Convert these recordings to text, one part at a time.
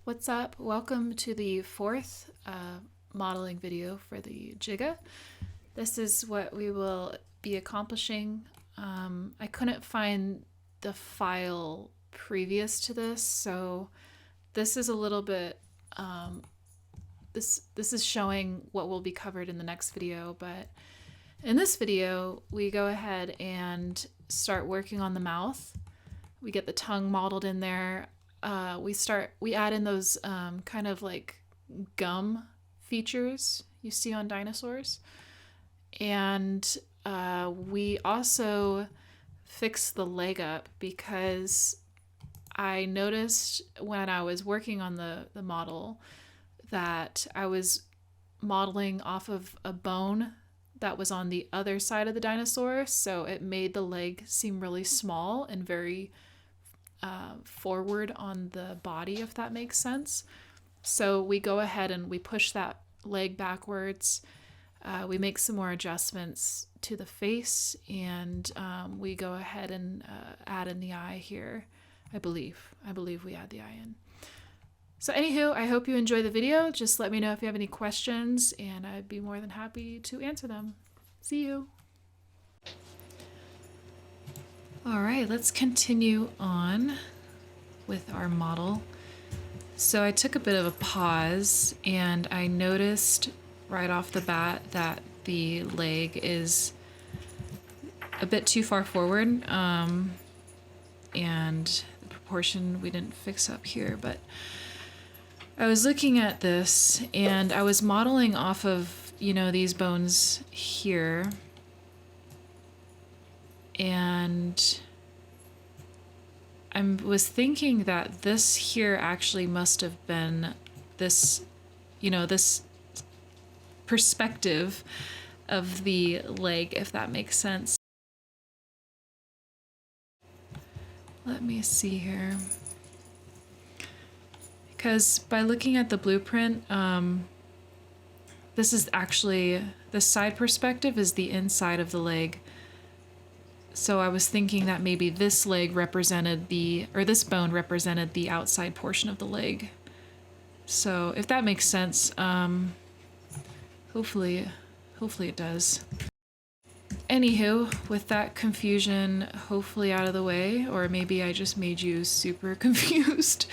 What's up? Welcome to the fourth modeling video for the Giga. This is what we will be accomplishing. I couldn't find the file previous to this, so this is a little bit, this is showing what will be covered in the next video, but in this video, we go ahead and start working on the mouth. We get the tongue modeled in there. We add in those kind of like gum features you see on dinosaurs. And we also fix the leg up because I noticed when I was working on the model that I was modeling off of a bone that was on the other side of the dinosaur, so it made the leg seem really small and very forward on the body, if that makes sense. So we go ahead and we push that leg backwards. We make some more adjustments to the face, and we go ahead and add in the eye here. I believe we add the eye in. So anywho, I hope you enjoy the video. Just let me know if you have any questions, and I'd be more than happy to answer them. See you. All right, let's continue on with our model. So I took a bit of a pause and I noticed right off the bat that the leg is a bit too far forward, and the proportion we didn't fix up here, but I was looking at this and I was modeling off of, you know, these bones here. And I was thinking that this here actually must have been this, you know, this perspective of the leg, if that makes sense. Let me see here. Because by looking at the blueprint, this is actually, the side perspective is the inside of the leg. So I was thinking that maybe this leg represented this bone represented the outside portion of the leg. So if that makes sense, hopefully it does. Anywho, with that confusion hopefully out of the way, or maybe I just made you super confused,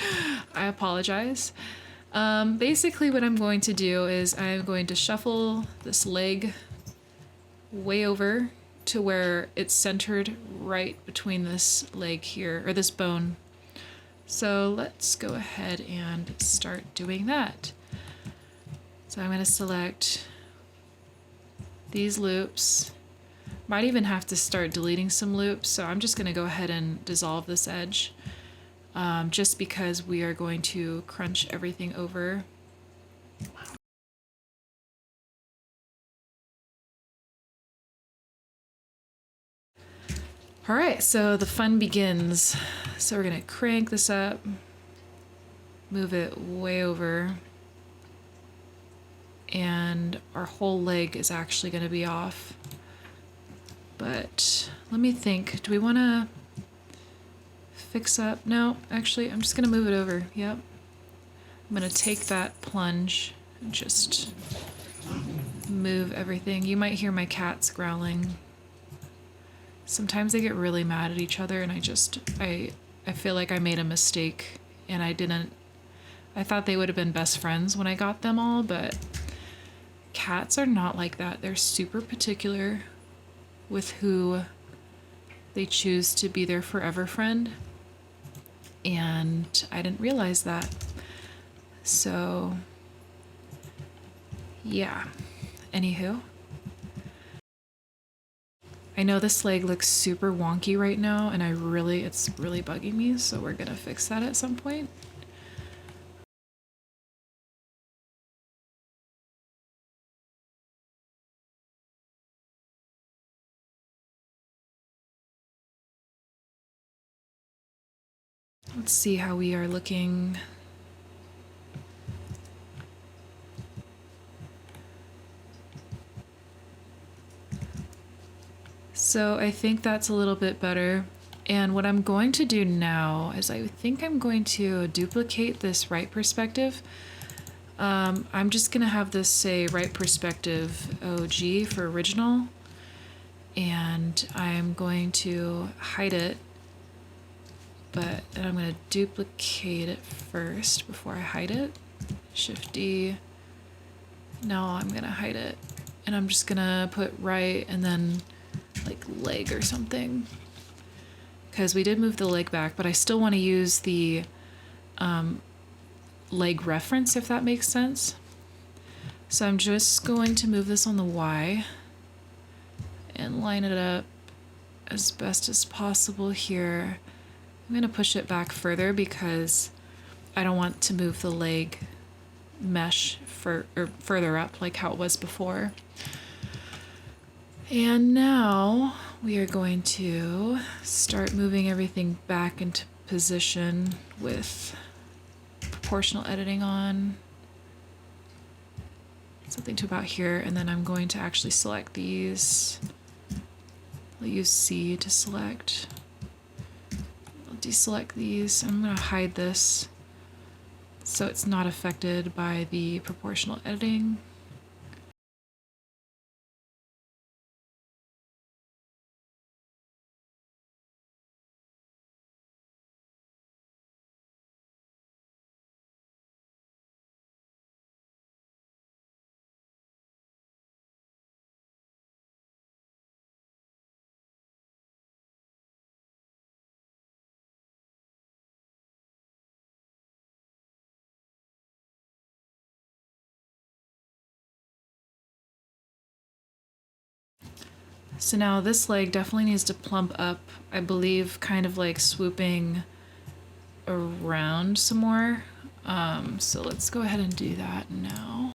I apologize. Basically what I'm going to do is I'm going to shuffle this leg way over to where it's centered right between this leg here, or this bone. So let's go ahead and start doing that. So I'm going to select these loops. Might even have to start deleting some loops, so I'm just going to go ahead and dissolve this edge, just because we are going to crunch everything over. All right, so the fun begins. So we're gonna crank this up, move it way over, and our whole leg is actually gonna be off. But let me think, do we wanna fix up? No, actually, I'm just gonna move it over, yep. I'm gonna take that plunge and just move everything. You might hear my cats growling. Sometimes they get really mad at each other and I feel like I made a mistake and I thought they would have been best friends when I got them all, but cats are not like that. They're super particular with who they choose to be their forever friend, and I didn't realize that. So yeah, anywho. I know this leg looks super wonky right now and it's really bugging me, so we're gonna fix that at some point. Let's see how we are looking. So I think that's a little bit better. And what I'm going to do now is I think I'm going to duplicate this right perspective. I'm just going to have this say right perspective OG for original. And I'm going to hide it, but I'm going to duplicate it first before I hide it. Shift D. Now I'm going to hide it. And I'm just going to put right and then like leg or something. Because we did move the leg back, but I still want to use the leg reference, if that makes sense. So I'm just going to move this on the Y and line it up as best as possible here. I'm going to push it back further because I don't want to move the leg mesh further up like how it was before. And now we are going to start moving everything back into position with proportional editing on. Something to about here, and then I'm going to actually select these. I'll use C to select. I'll deselect these. I'm going to hide this so it's not affected by the proportional editing. So now this leg definitely needs to plump up, I believe, kind of like swooping around some more. So let's go ahead and do that now.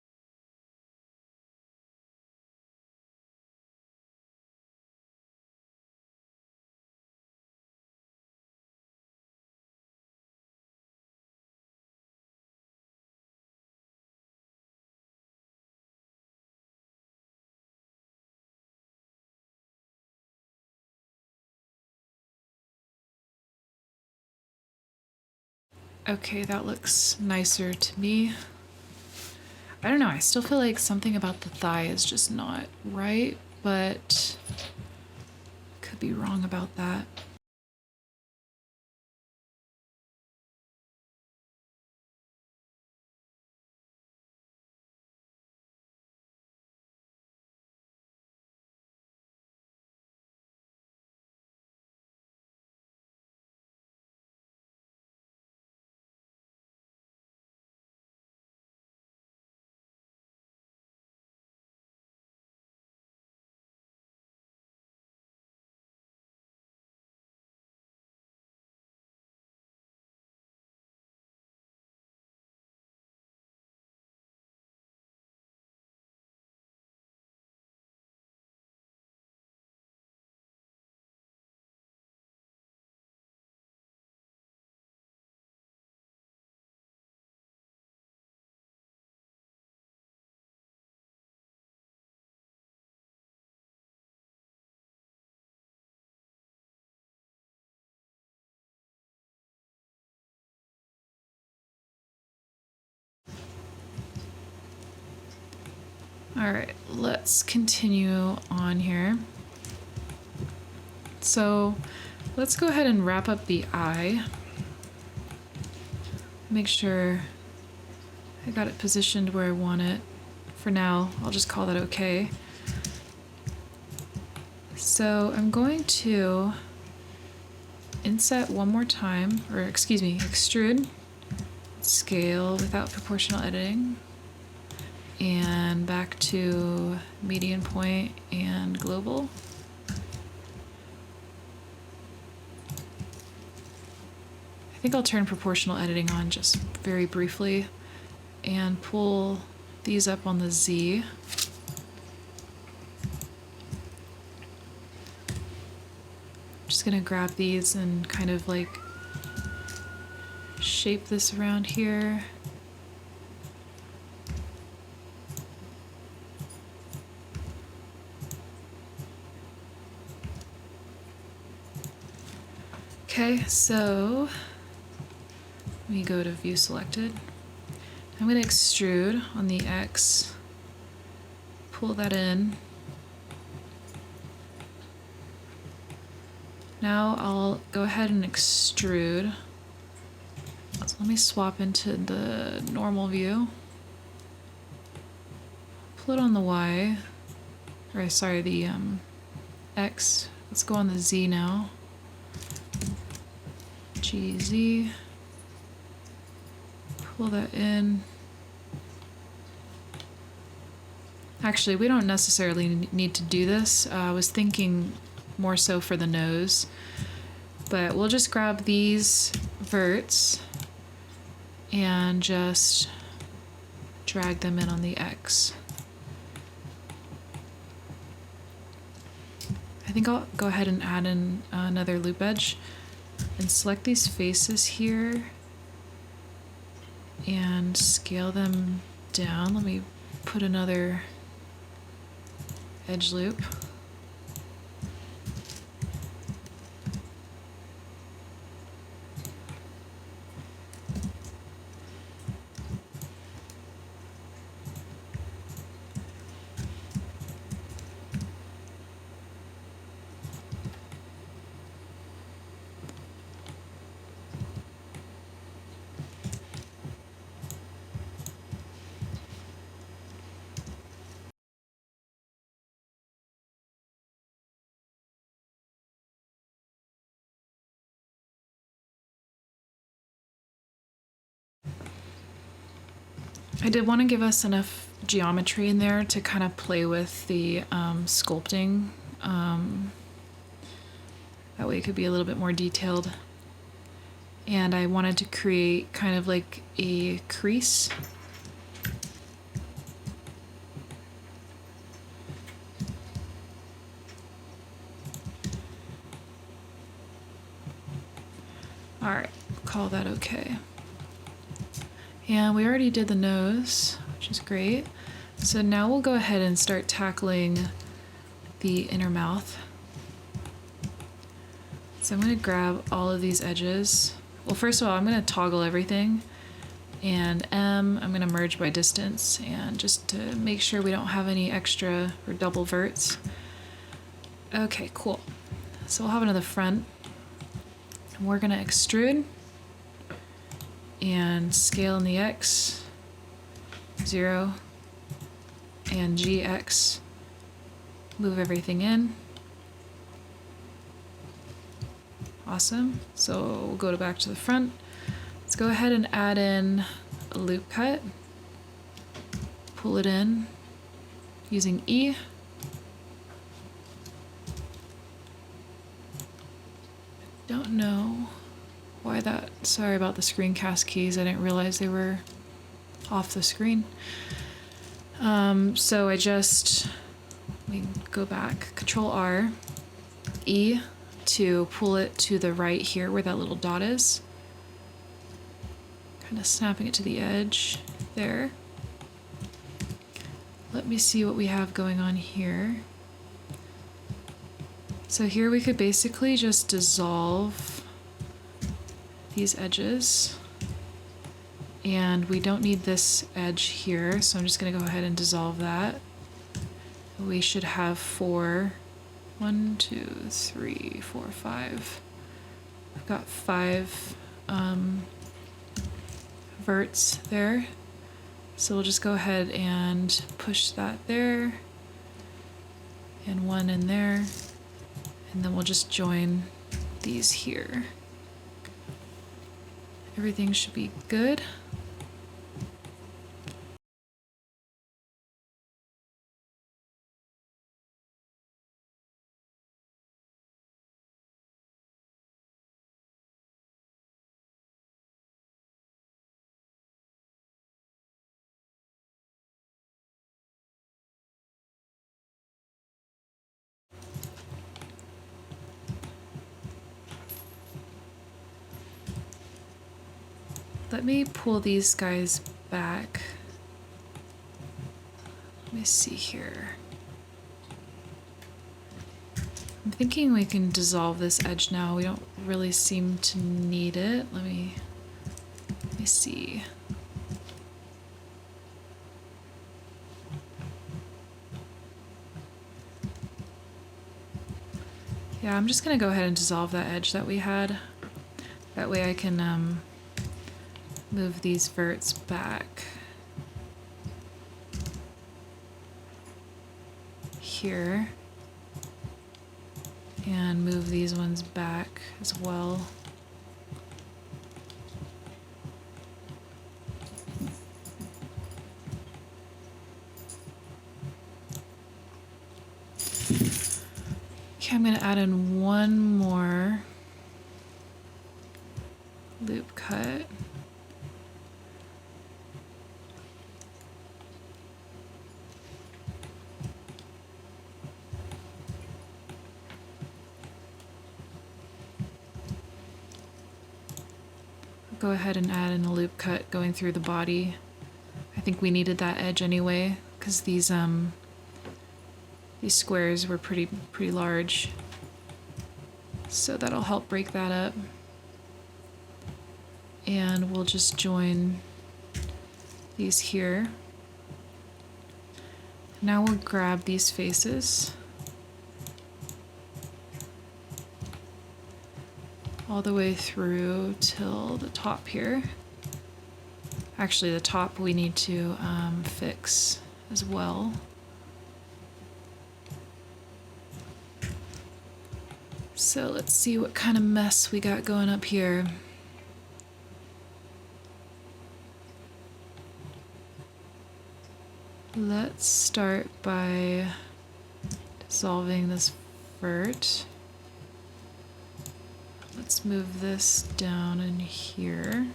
Okay, that looks nicer to me. I don't know, I still feel like something about the thigh is just not right, but could be wrong about that. All right, let's continue on here. So let's go ahead and wrap up the eye. Make sure I got it positioned where I want it. For now, I'll just call that okay. So I'm going to inset one more time, or excuse me, extrude, scale without proportional editing, and back to median point and global. I think I'll turn proportional editing on just very briefly and pull these up on the Z. Just gonna grab these and kind of like shape this around here. Okay, so let me go to view selected. I'm going to extrude on the X, pull that in. Now I'll go ahead and extrude. So let me swap into the normal view. Pull it on the Y, or sorry, the X. Let's go on the Z now. GZ. Pull that in. Actually, we don't necessarily need to do this. I was thinking more so for the nose, but we'll just grab these verts and just drag them in on the X. I think I'll go ahead and add in another loop edge and select these faces here and scale them down. Let me put another edge loop. I did want to give us enough geometry in there to kind of play with the sculpting. That way it could be a little bit more detailed. And I wanted to create kind of like a crease. All right, call that okay. And we already did the nose, which is great. So now we'll go ahead and start tackling the inner mouth. So I'm going to grab all of these edges. Well, first of all, I'm going to toggle everything. And M, I'm going to merge by distance, and just to make sure we don't have any extra or double verts. Okay, cool. So we'll have another front. And we're going to extrude and scale in the X, 0, and GX. Move everything in. Awesome. So we'll go back to the front. Let's go ahead and add in a loop cut. Pull it in using E. Don't know why that, sorry about the screencast keys. I didn't realize they were off the screen. So I just, let me go back, Control R, E to pull it to the right here where that little dot is. Kind of snapping it to the edge there. Let me see what we have going on here. So here we could basically just dissolve these edges, and we don't need this edge here, so I'm just going to go ahead and dissolve that. We should have 4, 1, 2, 3, 4, 5. I've got 5 verts there, so we'll just go ahead and push that there, and 1 in there, and then we'll just join these here. Everything should be good. Let me pull these guys back. Let me see here. I'm thinking we can dissolve this edge now. We don't really seem to need it. Let me see. Yeah, I'm just gonna go ahead and dissolve that edge that we had. That way I can move these verts back here and move these ones back as well. Okay, I'm gonna add in one more loop cut. Go ahead and add in a loop cut going through the body. I think we needed that edge anyway, because these squares were pretty large. So that'll help break that up. And we'll just join these here. Now we'll grab these faces all the way through till the top here. Actually, the top we need to fix as well. So let's see what kind of mess we got going up here. Let's start by dissolving this vert. Let's move this down in here.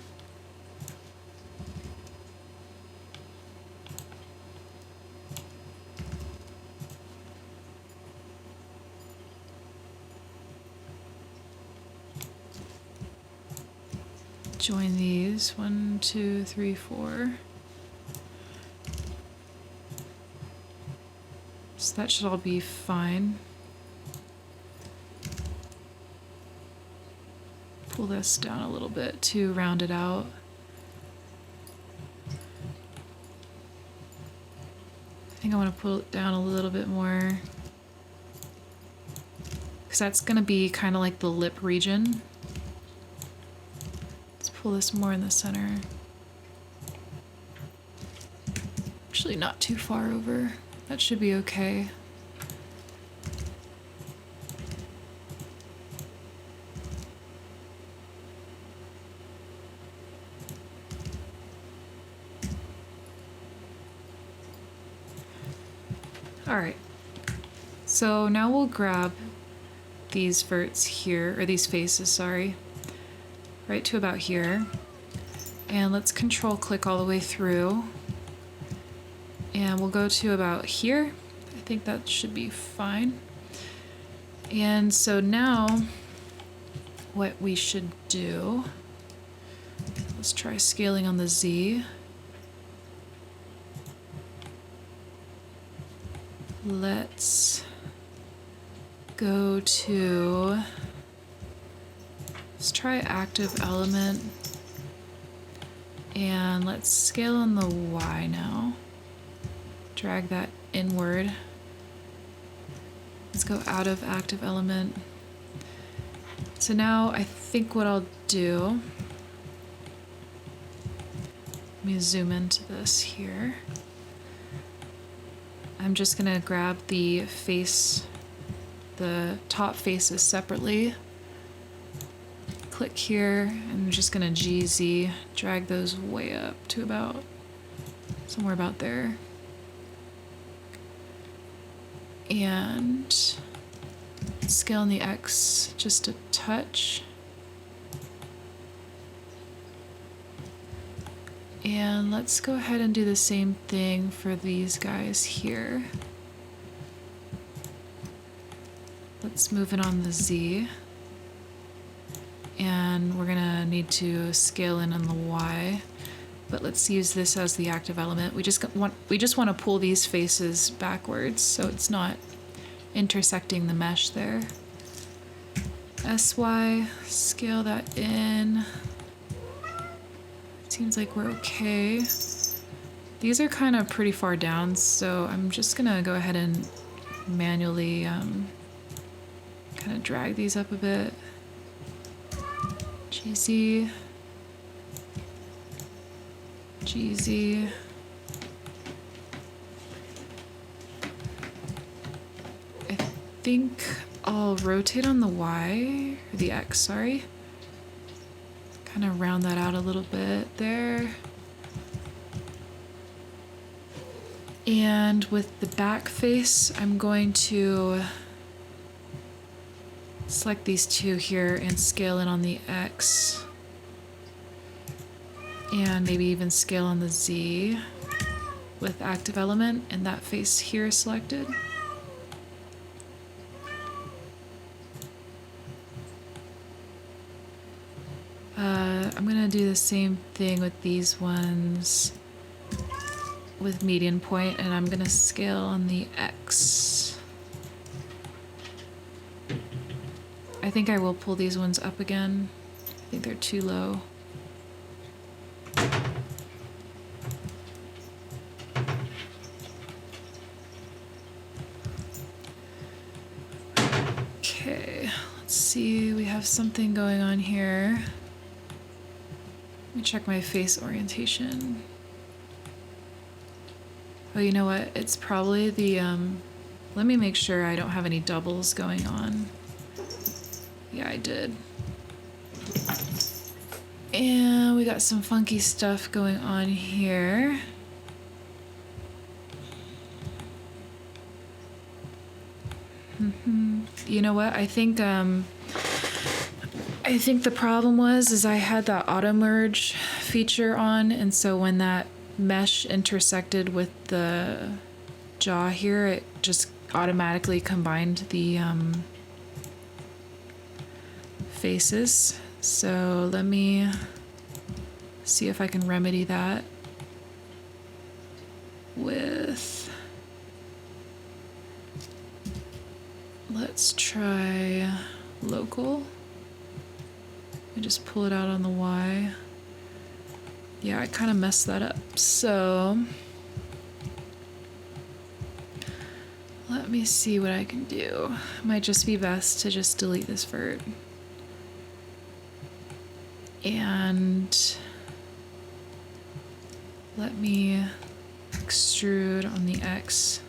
Join these, 1, 2, 3, 4. So that should all be fine. Pull this down a little bit to round it out. I think I want to pull it down a little bit more, because that's going to be kind of like the lip region. Let's pull this more in the center. Actually, not too far over. That should be okay. All right. So now we'll grab these verts here, or these faces, sorry, right to about here. And let's control click all the way through. And we'll go to about here. I think that should be fine. And so now what we should do, let's try scaling on the Z. Let's go to, let's try active element. And let's scale on the Y now. Drag that inward. Let's go out of active element. So now I think what I'll do, let me zoom into this here. I'm just gonna grab the face, the top faces separately. Click here, and I'm just gonna GZ, drag those way up to about, somewhere about there. And scale in the X just a touch. And let's go ahead and do the same thing for these guys here. Let's move it on the Z. And we're gonna need to scale in on the Y. But let's use this as the active element. We just want to pull these faces backwards so it's not intersecting the mesh there. SY, scale that in. Seems like we're okay. These are kind of pretty far down, so I'm just gonna go ahead and manually kind of drag these up a bit. GZ. GZ. I think I'll rotate on the Y, or the X, sorry. Kind of round that out a little bit there. And with the back face, I'm going to select these two here and scale in on the X. And maybe even scale on the Z with active element and that face here selected. I'm gonna do the same thing with these ones with median point, and I'm gonna scale on the X. I think I will pull these ones up again. I think they're too low. Okay, let's see, we have something going on here. Let me check my face orientation. Oh, you know what? It's probably the, let me make sure I don't have any doubles going on. Yeah, I did. And we got some funky stuff going on here. You know what? I think the problem was I had that auto merge feature on, and so when that mesh intersected with the jaw here, it just automatically combined the faces. So let me see if I can remedy that with, let's try local. I just pull it out on the Y. Yeah, I kind of messed that up. So let me see what I can do. Might just be best to just delete this vert. And let me extrude on the X.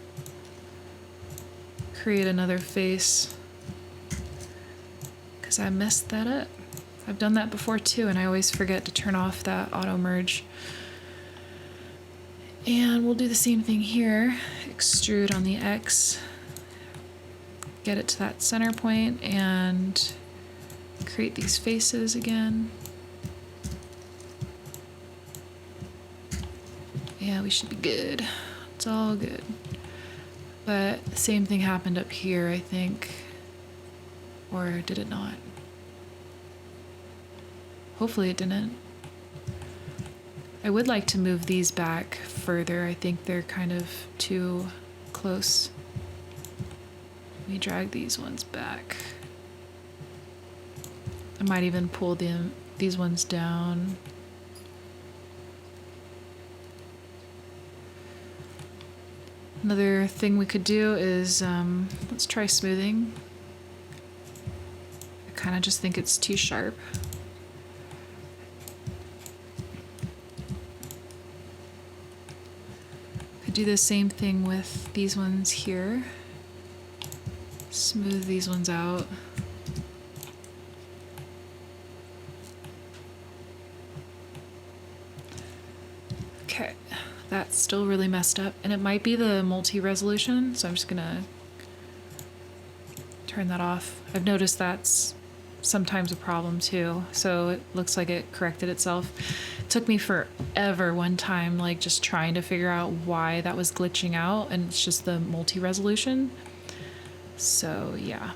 Create another face, because I messed that up. I've done that before too, and I always forget to turn off that auto merge. And we'll do the same thing here. Extrude on the X. Get it to that center point and create these faces again. Yeah, we should be good. It's all good. But the same thing happened up here, I think. Or did it not? Hopefully it didn't. I would like to move these back further. I think they're kind of too close. Let me drag these ones back. I might even pull these ones down. Another thing we could do is, let's try smoothing. I kind of just think it's too sharp. Could do the same thing with these ones here. Smooth these ones out. Okay, that's still really messed up, and it might be the multi-resolution, so I'm just gonna turn that off. I've noticed that's sometimes a problem too, so it looks like it corrected itself. It took me forever one time, like just trying to figure out why that was glitching out, and it's just the multi-resolution. So yeah.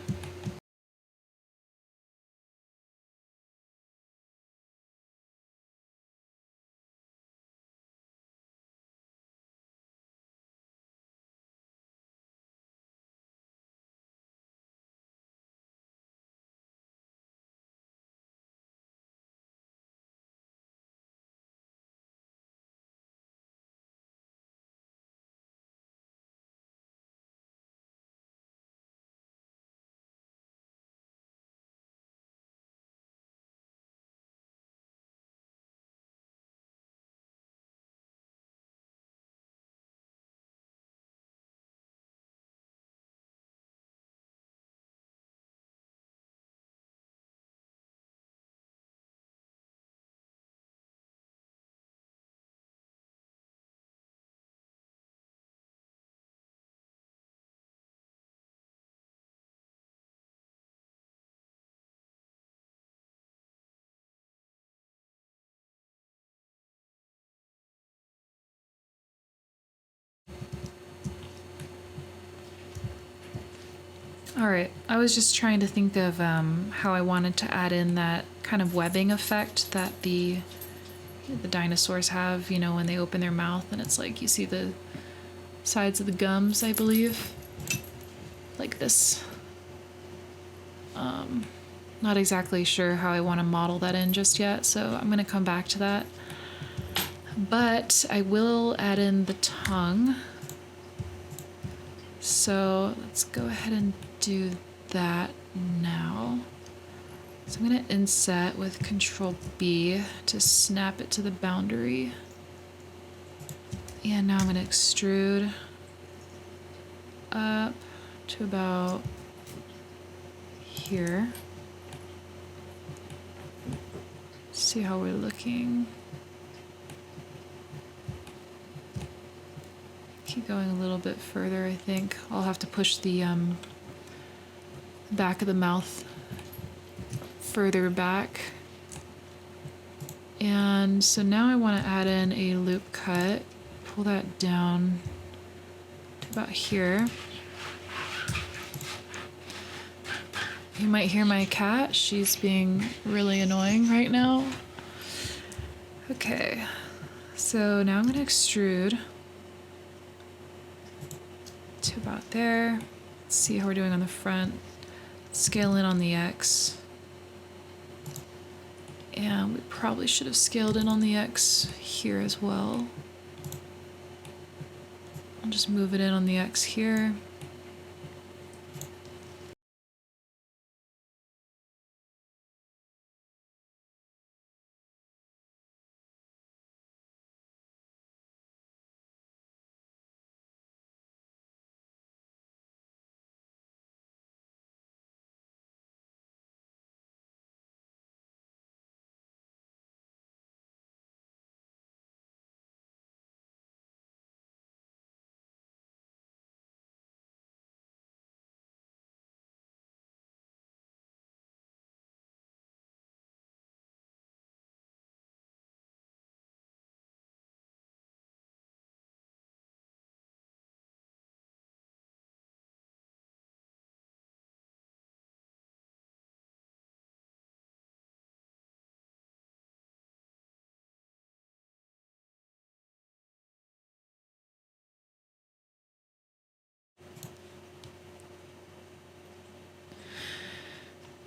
All right, I was just trying to think of how I wanted to add in that kind of webbing effect that the dinosaurs have, you know, when they open their mouth and it's like you see the sides of the gums, I believe. Like this. Not exactly sure how I want to model that in just yet, so I'm going to come back to that. But I will add in the tongue. So let's go ahead and do that now. So I'm going to inset with Control B to snap it to the boundary. And now I'm going to extrude up to about here. See how we're looking. Keep going a little bit further, I think. I'll have to push the back of the mouth further back. And so now I want to add in a loop cut. Pull that down to about here. You might hear my cat. She's being really annoying right now. Okay, so now I'm going to extrude to about there. Let's see how we're doing on the front. Scale in on the X. And we probably should have scaled in on the X here as well. I'll just move it in on the X here.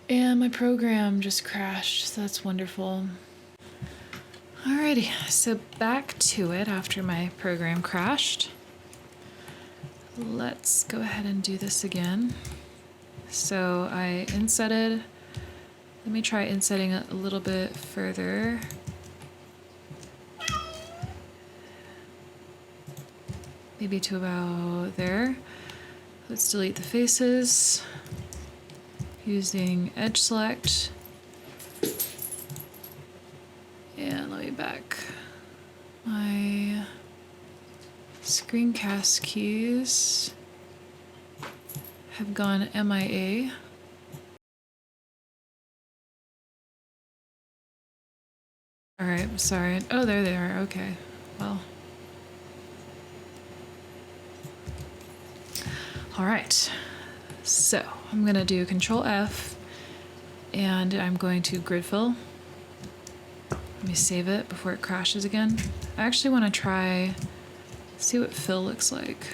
And my program just crashed, so that's wonderful. Alrighty, so back to it after my program crashed. Let's go ahead and do this again. So I insetted. Let me try insetting it a little bit further. Maybe to about there. Let's delete the faces. Using edge select. And let me back my screencast keys have gone MIA. All right, I'm sorry. Oh, there they are. Okay, well. All right, so I'm gonna do Control F and I'm going to grid fill. Let me save it before it crashes again. I actually want to try, see what fill looks like.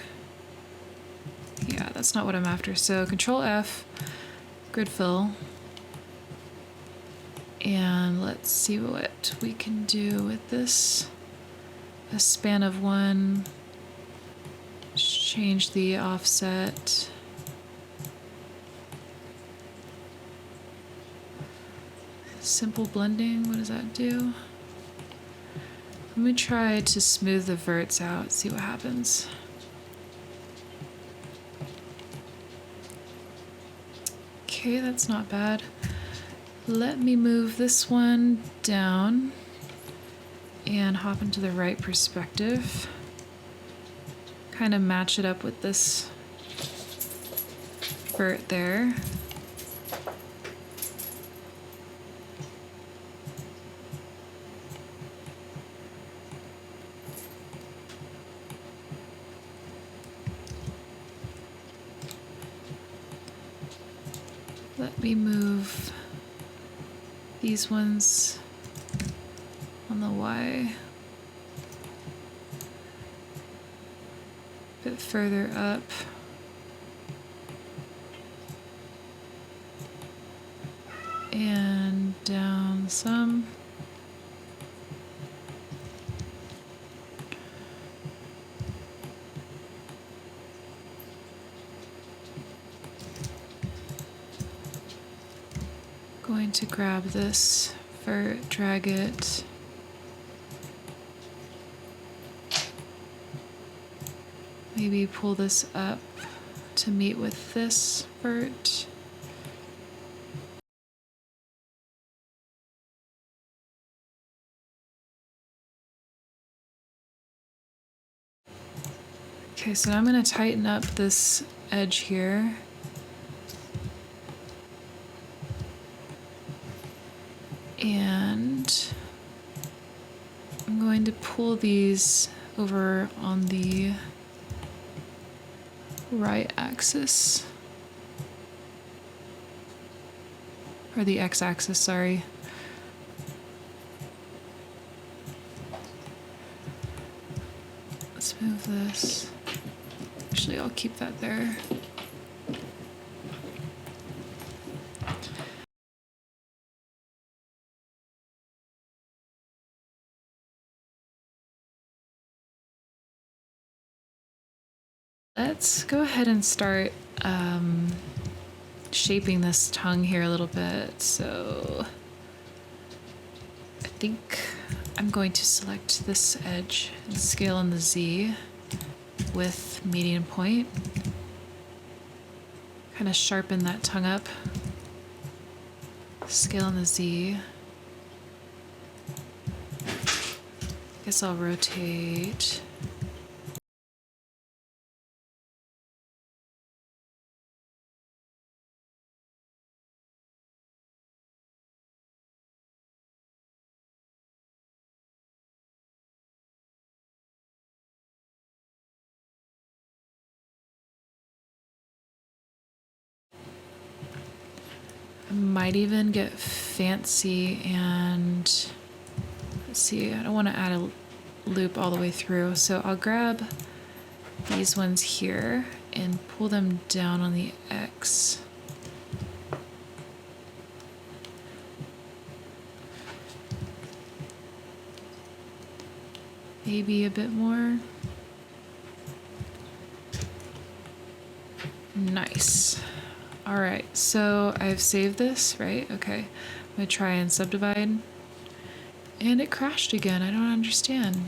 Yeah, that's not what I'm after. So Control F, grid fill. And let's see what we can do with this. A span of 1. Change the offset. Simple blending, what does that do? Let me try to smooth the verts out, see what happens. Okay, that's not bad. Let me move this one down and hop into the right perspective. Kind of match it up with this vert there. Let me move these ones on the Y a bit further up. And down some. Going to grab this for drag it. Maybe pull this up to meet with this vert. Okay, so now I'm going to tighten up this edge here. And I'm going to pull these over on the right axis. Or the x-axis, sorry. Let's move this. Actually, I'll keep that there. Let's go ahead and start shaping this tongue here a little bit. So I think I'm going to select this edge and scale on the Z with median point. Kind of sharpen that tongue up. Scale on the Z. Guess I'll rotate. I might even get fancy and let's see, I don't want to add a loop all the way through, so I'll grab these ones here and pull them down on the X. Maybe a bit more. Nice. All right, so I've saved this, right? Okay, I'm gonna try and subdivide. And it crashed again, I don't understand.